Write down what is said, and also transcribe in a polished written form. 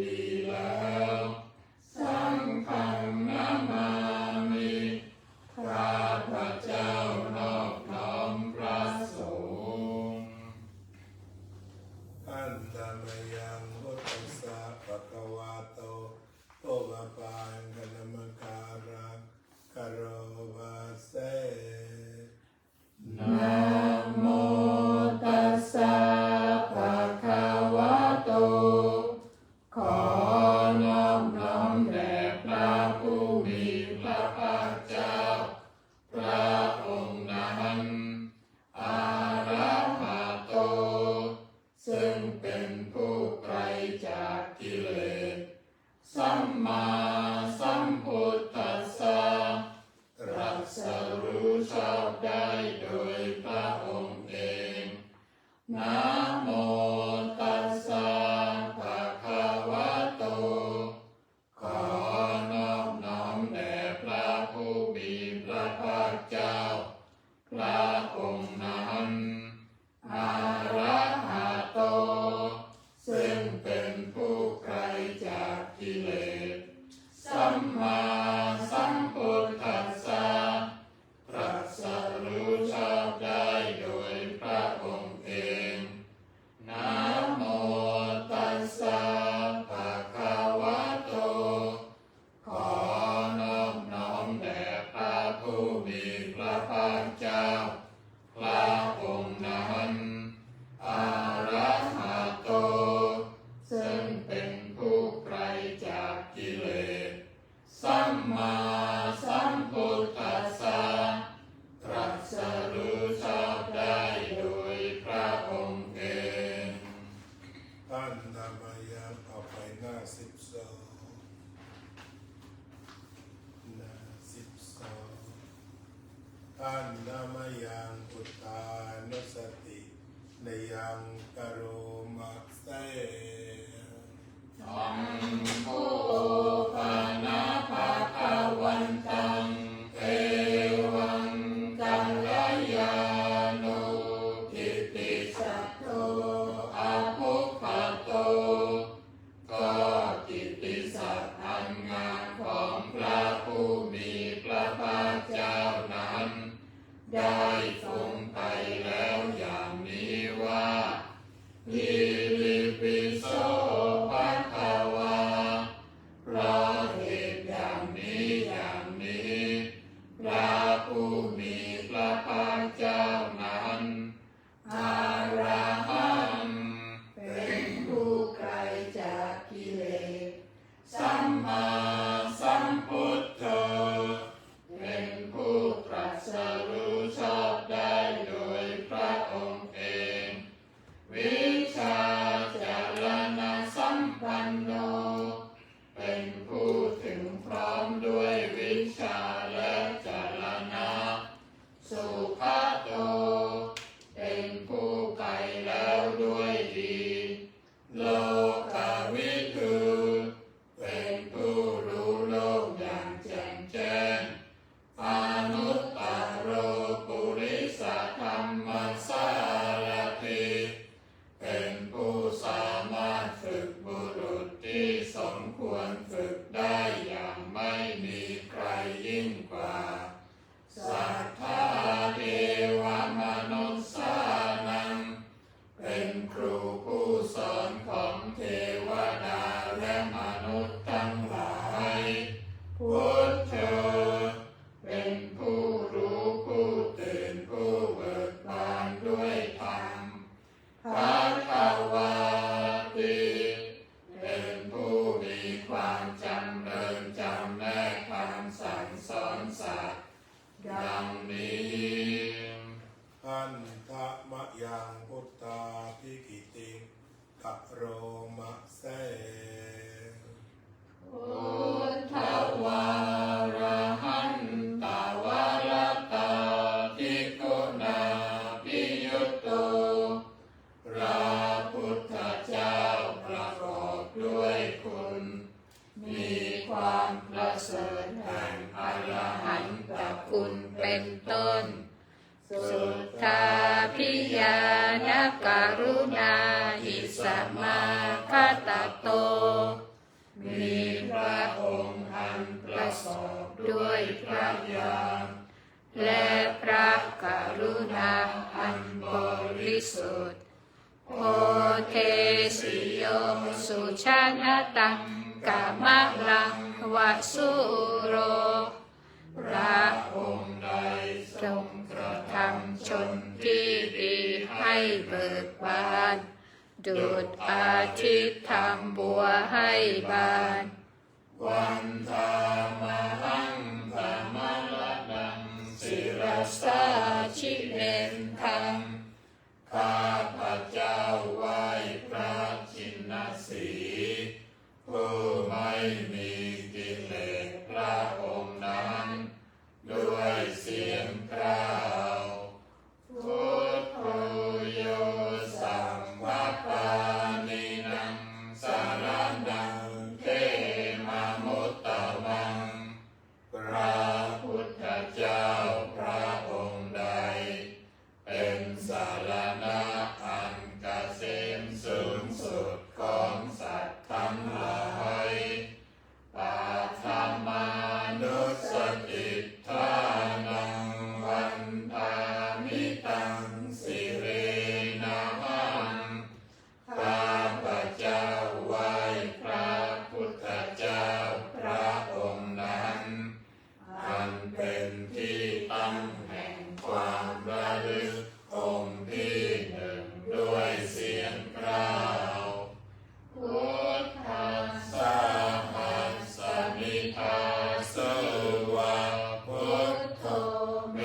ดีแล้วสังฆังนามามิข้าพระเจ้านอบน้อมพระสงฆ์อันตมยังพุทธัสสะภะคะวะโตโตภะปังกะนะมะการะกะโรวะเสนะโมตัสสะภะคะวะโตขอนอบน้อมแด่พระผู้มีพระภาคเจ้าพระองค์นั้นอะระหะโตซึ่งเป็นผู้ไกลจากกิเลสสัมมาสัมพุทธัสสะตรัสรู้ชอบได้โดยพระองค์เองนะโมตัสสะภะคะวะโตขอนอบน้อมแด่พระผู้มีพระภาคเจ้าพระองค์นั้นอะระหะโตซึ่งเป็นผู้ไกลจากกิเลสสัมมาสัมพุทธัสสะตรัสรู้ชอบได้โดยพระองค์เองนะโมตัสสะภะคะวะโตขอนอบน้อมแด่พระผู้มีพระภาคเจ้าพระองค์นั้นอะระหะโตซึ่งเป็นผู้ไกลจากกิเลสสัมมาสัมพุทธัสสะตรัสรู้ชอบได้โดยพระองค์เองอันตมยังเอาไปหน้า12หน้า12อันตมยังพุทธานุสติในยังกโรมะเสสัมโฆปานะภะคะวันตังเอวังกัลยาโนกิตติสัพโตอะภุคขโตก็กิตติศัพท์อันงามของพระผู้มีพระภาคเจ้านั้นได้ทรงไปแล้วอย่างนี้ว่าอิติปิโสภะคะวาเพราะเหตุอย่างนี้อย่างนี้พระผู้มีพระภาคเจ้านั้นอะระหังเป็นผู้ไกลจากกิเลสสัมมาสัมพุทโธเป็นผู้ตรัสรู้ชอบได้โดยพระองค์เองวิชาจารณะสัมปันโนเป็นผู้ถึงพร้อมด้วยวิชาและจารณะสุขโตเป็นผู้ไปแล้วด้วยดีโลกวิทูเป็นผู้รู้โลกอย่างแจ่มแจ้งอนุตตโรปุริสธรรมสารถิเป็นผู้สามารถฝึกบุรุษที่สมควรฝึกได้อย่างไม่มีใครยิ่งกว่าสัทธาเทวมนุสสานังเป็นครูผู้สอนของเทวดาและมนุษย์ทั้งหลายพุทโธเป็นผู้รู้ผู้ตื่นผู้เบิกบานด้วยธรรมภคะวาติเป็นผู้มีความจำเริญจำแนกคำสั่งสอนสัตว์ดังนี้อันทมยังพุทธาภิกิติกะโรมะเสพุทธวาระหันตวรตาภิกขุนาภิยุตโตพระพุทธเจ้าประกอบด้วยคุณมีความประเสริฐแห่งอรหันตคุณเป็นต้นสุทธาภิญาณกรุณาหิสมาคตโต กามะลังวสุโรพระองค์ใดทรงกระทำชนที่ดีให้เบิกบานดุจอาทิตย์ทำบัวให้บานวันธามหังธรรมละดังศิรสาชิเนนทังข้าพระเจ้าไหว้พระชินสีห์ผู้ไม่มีกิเลสพระองค์นั้นด้วยเสียงกล่าวพุทโธโยสัมภปานินังสารนังเทมามุตตะวังพระพุทธเจ้าพระองค์ใดเป็นสารณะอันเกษมสูงสุดของสัตว์ทั้งหลายปัทธามานุสติทานังวันทามิตังสิเรนะหังข้าพระเจ้าไหว้พระพุทธเจ้าพระองค์นั้นอันเป็นที่ตั้งแห่งความระลึกองค์ที่หนึ่งด้วยเสียงกล่าวพุทธัสสะหัสสมิทาสวะพุทโธเม